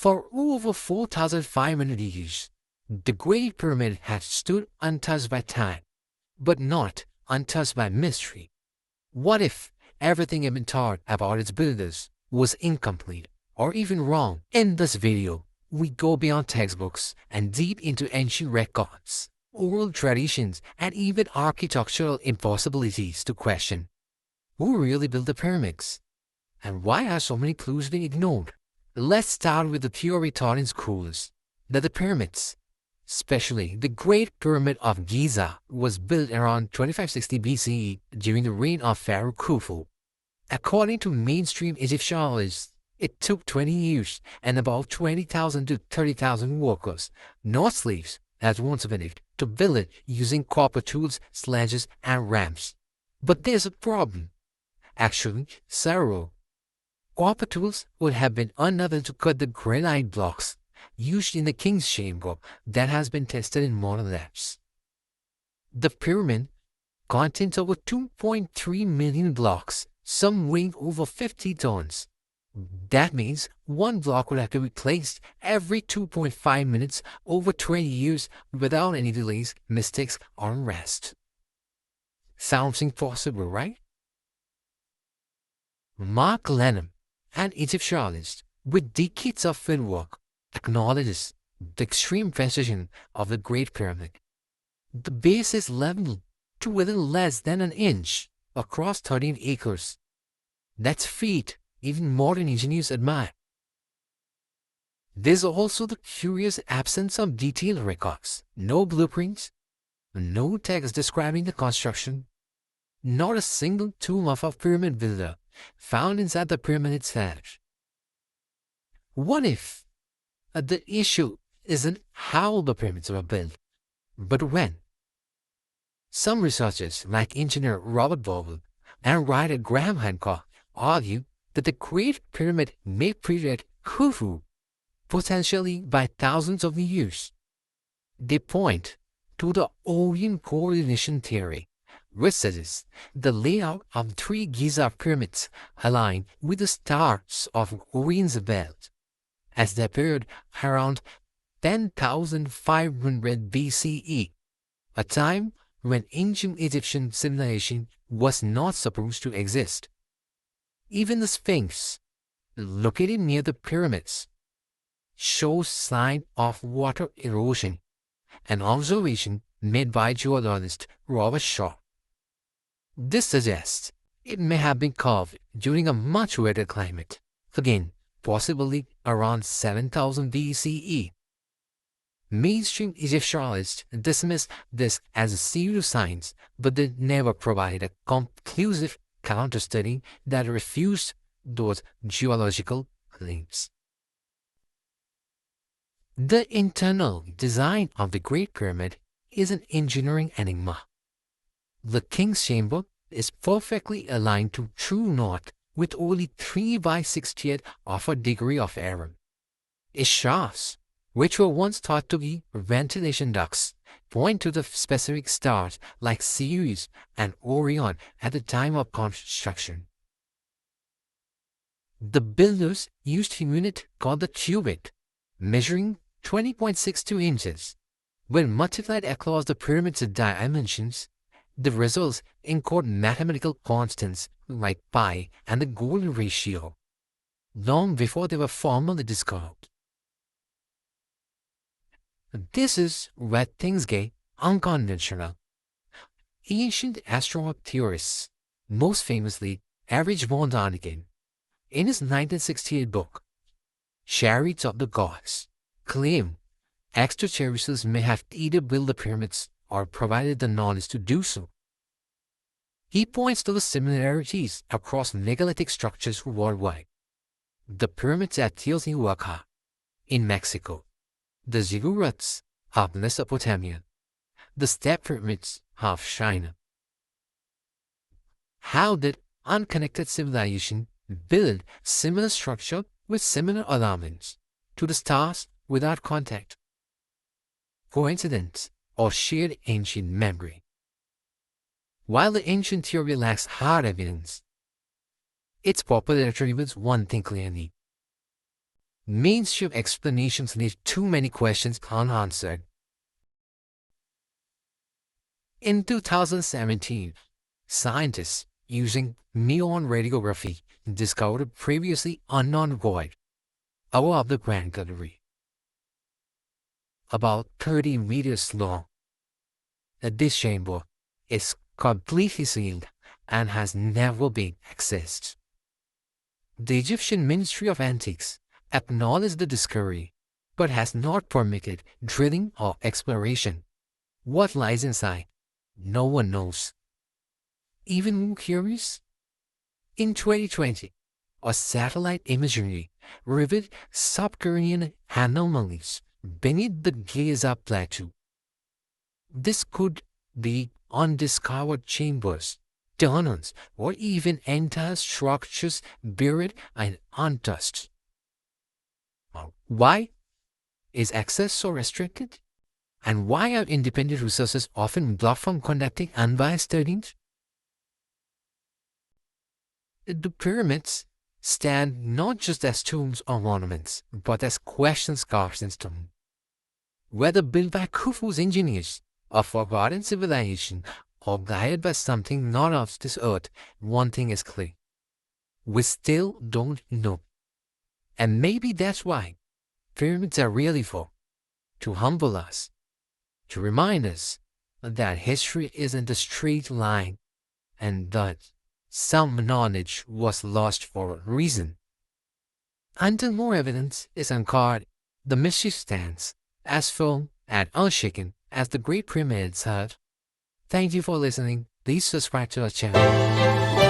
For over 4,500 years, the Great Pyramid had stood untouched by time, but not untouched by mystery. What if everything had been taught about its builders was incomplete or even wrong? In this video, we go beyond textbooks and deep into ancient records, oral traditions, and even architectural impossibilities to question who really built the pyramids and why are so many clues being ignored. Let's start with the theory taught in schools that the pyramids, especially the Great Pyramid of Giza, was built around 2560 BCE during the reign of Pharaoh Khufu. According to mainstream Egyptologists, it took 20 years and about 20,000 to 30,000 workers, not slaves as once believed, to build it using copper tools, sledges, and ramps. But there's a problem. Actually, several. Copper tools would have been unable to cut the granite blocks used in the king's chamber that has been tested in modern labs. The pyramid contains over 2.3 million blocks, some weighing over 50 tons. That means one block would have to be placed every 2.5 minutes over 20 years without any delays, mistakes, or unrest. Sounds impossible, right? Mark Lenham, an Egyptologist with decades of fieldwork, acknowledges the extreme precision of the Great Pyramid. The base is leveled to within less than an inch across 13 acres. That's feat even modern engineers admire. There's also the curious absence of detailed records. No blueprints, no text describing the construction, not a single tomb of a pyramid builder found inside the pyramid itself. What if the issue isn't how the pyramids were built, but when? Some researchers, like engineer Robert Bauval and writer Graham Hancock, argue that the Great Pyramid may predate Khufu, potentially by thousands of years. They point to the Orion coordination theory, which suggests the layout of the three Giza pyramids align with the stars of Orion's belt, as they appeared around 10,500 BCE, a time when ancient Egyptian civilization was not supposed to exist. Even the Sphinx, located near the pyramids, shows signs of water erosion, an observation made by geologist Robert Schoch. This suggests it may have been carved during a much wetter climate, again, possibly around 7000 BCE. Mainstream Egyptologists dismiss this as a pseudoscience, but they never provided a conclusive counter-study that refused those geological claims. The internal design of the Great Pyramid is an engineering enigma. The king's chamber is perfectly aligned to true north with only 3/60th of a degree of error. Its shafts, which were once thought to be ventilation ducts, point to the specific stars like Sirius and Orion at the time of construction. The builders used a unit called the cubit, measuring 20.62 inches. When multiplied across the pyramid's dimensions, the results encode mathematical constants like pi and the golden ratio, long before they were formally discovered. This is where things get unconventional. Ancient astronomical theorists, most famously Erich von Däniken, in his 1968 book, Chariots of the Gods, claimed extraterrestrials may have either built the pyramids or provided the knowledge to do so. He points to the similarities across megalithic structures worldwide. The pyramids at Teotihuacan in Mexico, the ziggurats of Mesopotamia, the step pyramids of China. How did unconnected civilization build similar structure with similar alignments to the stars without contact? Coincidence or shared ancient memory? While the ancient theory lacks hard evidence, its popularity reveals one thing clearly. Mainstream explanations leave too many questions unanswered. In 2017, scientists using neon radiography discovered a previously unknown void above the Grand Gallery, about 30 meters long. This chamber is completely sealed and has never been accessed. The Egyptian Ministry of Antiques acknowledged the discovery, but has not permitted drilling or exploration. What lies inside? No one knows. Even more curious? In 2020, a satellite imagery revealed subterranean anomalies beneath the Giza Plateau. This could be undiscovered chambers, tunnels, or even entire structures buried and untouched. Why is access so restricted? And why are independent researchers often blocked from conducting unbiased studies? The pyramids stand not just as tombs or monuments, but as questions carved in stone. Whether built by Khufu's engineers, a forgotten civilization, or guided by something not of this earth, one thing is clear. We still don't know. And maybe that's why pyramids are really for, to humble us, to remind us that history isn't a straight line and that some knowledge was lost for a reason. Until more evidence is uncovered, the mystery stands as firm and unshaken as the Great Pyramids have. Thank you for listening. Please subscribe to our channel.